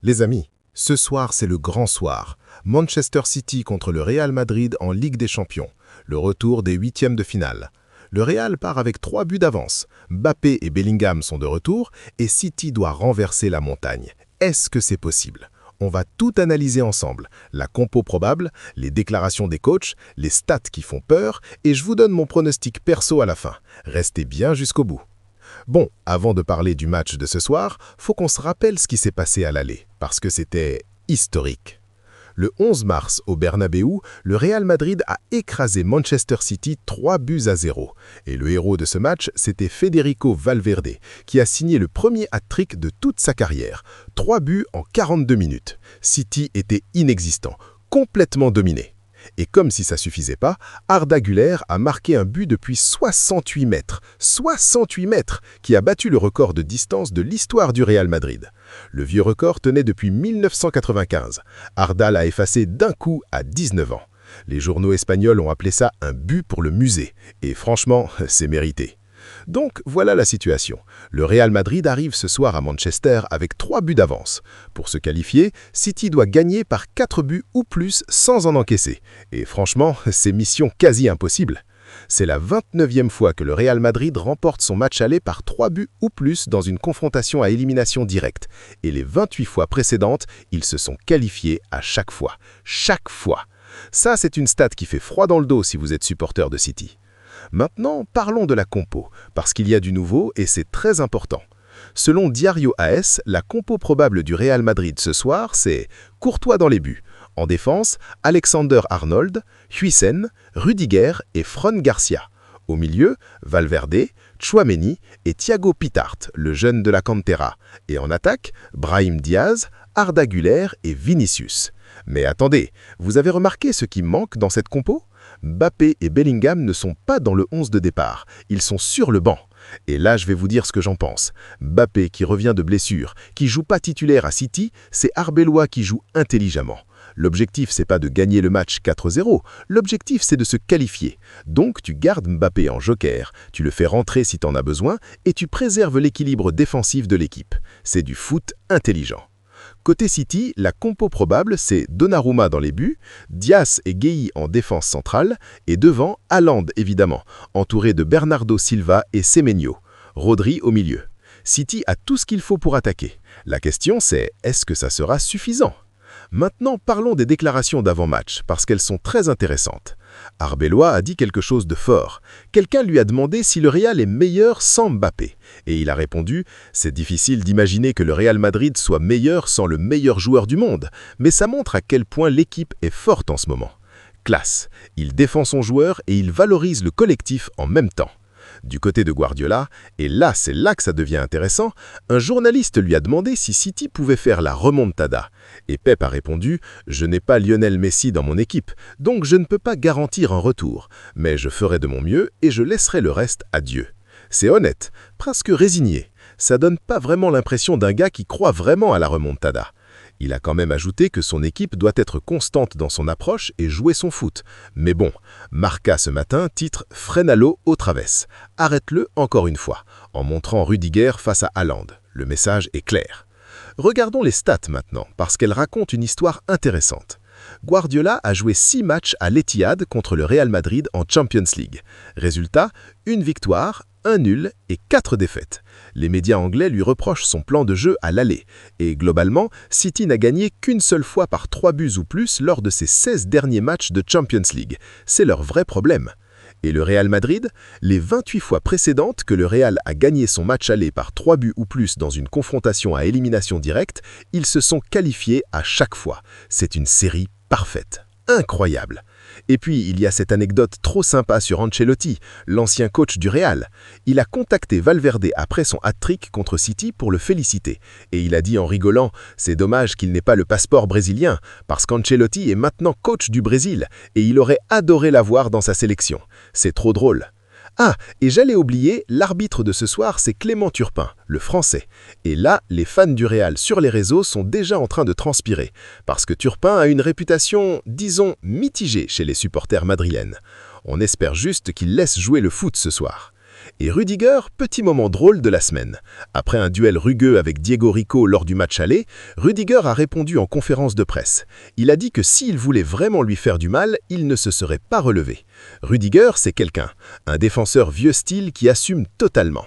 Les amis, ce soir c'est le grand soir. Manchester City contre le Real Madrid en Ligue des Champions. Le retour des huitièmes de finale. Le Real part avec 3 buts d'avance. Mbappé et Bellingham sont de retour et City doit renverser la montagne. Est-ce que c'est possible? On va tout analyser ensemble. La compo probable, les déclarations des coachs, les stats qui font peur et je vous donne mon pronostic perso à la fin. Restez bien jusqu'au bout. Bon, avant de parler du match de ce soir, faut qu'on se rappelle ce qui s'est passé à l'aller, parce que c'était historique. Le 11 mars, au Bernabéu, le Real Madrid a écrasé Manchester City 3-0. Et le héros de ce match, c'était Federico Valverde, qui a signé le premier hat-trick de toute sa carrière. 3 buts en 42 minutes. City était inexistant, complètement dominé. Et comme si ça suffisait pas, Arda Güler a marqué un but depuis 68 mètres. 68 mètres qui a battu le record de distance de l'histoire du Real Madrid. Le vieux record tenait depuis 1995. Arda l'a effacé d'un coup à 19 ans. Les journaux espagnols ont appelé ça un but pour le musée. Et franchement, c'est mérité. Donc voilà la situation. Le Real Madrid arrive ce soir à Manchester avec 3 buts d'avance. Pour se qualifier, City doit gagner par 4 buts ou plus sans en encaisser. Et franchement, c'est mission quasi impossible. C'est la 29e fois que le Real Madrid remporte son match aller par 3 buts ou plus dans une confrontation à élimination directe. Et les 28 fois précédentes, ils se sont qualifiés à chaque fois. Chaque fois. Ça, c'est une stat qui fait froid dans le dos si vous êtes supporter de City. Maintenant, parlons de la compo, parce qu'il y a du nouveau et c'est très important. Selon Diario AS, la compo probable du Real Madrid ce soir, c'est Courtois dans les buts. En défense, Alexander-Arnold, Huijsen, Rudiger et Fran Garcia. Au milieu, Valverde, Tchouaméni et Thiago Pitart, le jeune de la Cantera. Et en attaque, Brahim Diaz, Arda Güler et Vinicius. Mais attendez, vous avez remarqué ce qui manque dans cette compo? Mbappé et Bellingham ne sont pas dans le 11 de départ, ils sont sur le banc. Et là, je vais vous dire ce que j'en pense. Mbappé qui revient de blessure, qui joue pas titulaire à City, c'est Arbeloa qui joue intelligemment. L'objectif, c'est pas de gagner le match 4-0, l'objectif, c'est de se qualifier. Donc, tu gardes Mbappé en joker, tu le fais rentrer si t'en as besoin, et tu préserves l'équilibre défensif de l'équipe. C'est du foot intelligent. Côté City, la compo probable, c'est Donnarumma dans les buts, Dias et Gueye en défense centrale, et devant, Haaland évidemment, entouré de Bernardo Silva et Semenyo. Rodri au milieu. City a tout ce qu'il faut pour attaquer. La question c'est, est-ce que ça sera suffisant? Maintenant, parlons des déclarations d'avant-match, parce qu'elles sont très intéressantes. Arbeloa a dit quelque chose de fort. Quelqu'un lui a demandé si le Real est meilleur sans Mbappé. Et il a répondu « C'est difficile d'imaginer que le Real Madrid soit meilleur sans le meilleur joueur du monde, mais ça montre à quel point l'équipe est forte en ce moment. » Classe. Il défend son joueur et il valorise le collectif en même temps. Du côté de Guardiola, et là c'est là que ça devient intéressant, un journaliste lui a demandé si City pouvait faire la remontada. Et Pep a répondu « Je n'ai pas Lionel Messi dans mon équipe, donc je ne peux pas garantir un retour, mais je ferai de mon mieux et je laisserai le reste à Dieu. » C'est honnête, presque résigné. Ça donne pas vraiment l'impression d'un gars qui croit vraiment à la remontada. Il a quand même ajouté que son équipe doit être constante dans son approche et jouer son foot. Mais bon, Marca ce matin titre « Frenalo au travesse ». Arrête-le encore une fois, en montrant Rudiger face à Haaland. Le message est clair. Regardons les stats maintenant, parce qu'elles racontent une histoire intéressante. Guardiola a joué 6 matchs à l'Etihad contre le Real Madrid en Champions League. Résultat, 1 victoire, 1 nul et 4 défaites. Les médias anglais lui reprochent son plan de jeu à l'aller. Et globalement, City n'a gagné qu'une seule fois par 3 buts ou plus lors de ses 16 derniers matchs de Champions League. C'est leur vrai problème. Et le Real Madrid, les 28 fois précédentes que le Real a gagné son match aller par 3 buts ou plus dans une confrontation à élimination directe, ils se sont qualifiés à chaque fois. C'est une série parfaite. Incroyable. Et puis, il y a cette anecdote trop sympa sur Ancelotti, l'ancien coach du Real. Il a contacté Valverde après son hat-trick contre City pour le féliciter. Et il a dit en rigolant « C'est dommage qu'il n'ait pas le passeport brésilien, parce qu'Ancelotti est maintenant coach du Brésil, et il aurait adoré l'avoir dans sa sélection. C'est trop drôle. » Ah, et j'allais oublier, l'arbitre de ce soir, c'est Clément Turpin, le français. Et là, les fans du Real sur les réseaux sont déjà en train de transpirer, parce que Turpin a une réputation, disons, mitigée chez les supporters madrilènes. On espère juste qu'il laisse jouer le foot ce soir. Et Rudiger, petit moment drôle de la semaine. Après un duel rugueux avec Diego Rico lors du match aller, Rudiger a répondu en conférence de presse. Il a dit que s'il voulait vraiment lui faire du mal, il ne se serait pas relevé. Rudiger, c'est quelqu'un, un défenseur vieux style qui assume totalement.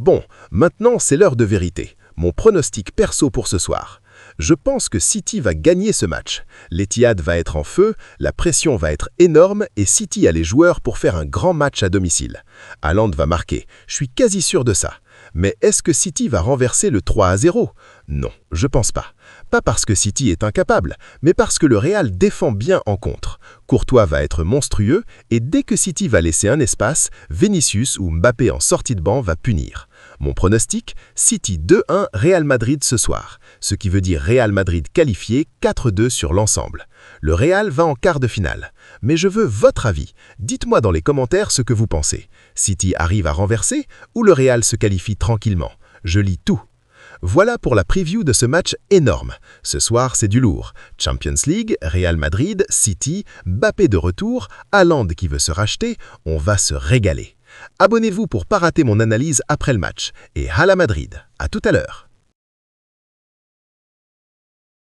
Bon, maintenant c'est l'heure de vérité. Mon pronostic perso pour ce soir. Je pense que City va gagner ce match. L'Etihad va être en feu, la pression va être énorme et City a les joueurs pour faire un grand match à domicile. Haaland va marquer, je suis quasi sûr de ça. Mais est-ce que City va renverser le 3-0? Non, je pense pas. Pas parce que City est incapable, mais parce que le Real défend bien en contre. Courtois va être monstrueux et dès que City va laisser un espace, Vinicius ou Mbappé en sortie de banc va punir. Mon pronostic, City 2-1 Real Madrid ce soir, ce qui veut dire Real Madrid qualifié 4-2 sur l'ensemble. Le Real va en quart de finale. Mais je veux votre avis. Dites-moi dans les commentaires ce que vous pensez. City arrive à renverser ou le Real se qualifie tranquillement? Je lis tout. Voilà pour la preview de ce match énorme. Ce soir, c'est du lourd. Champions League, Real Madrid, City, Mbappé de retour, Haaland qui veut se racheter, on va se régaler. Abonnez-vous pour ne pas rater mon analyse après le match. Et Hala Madrid, à tout à l'heure.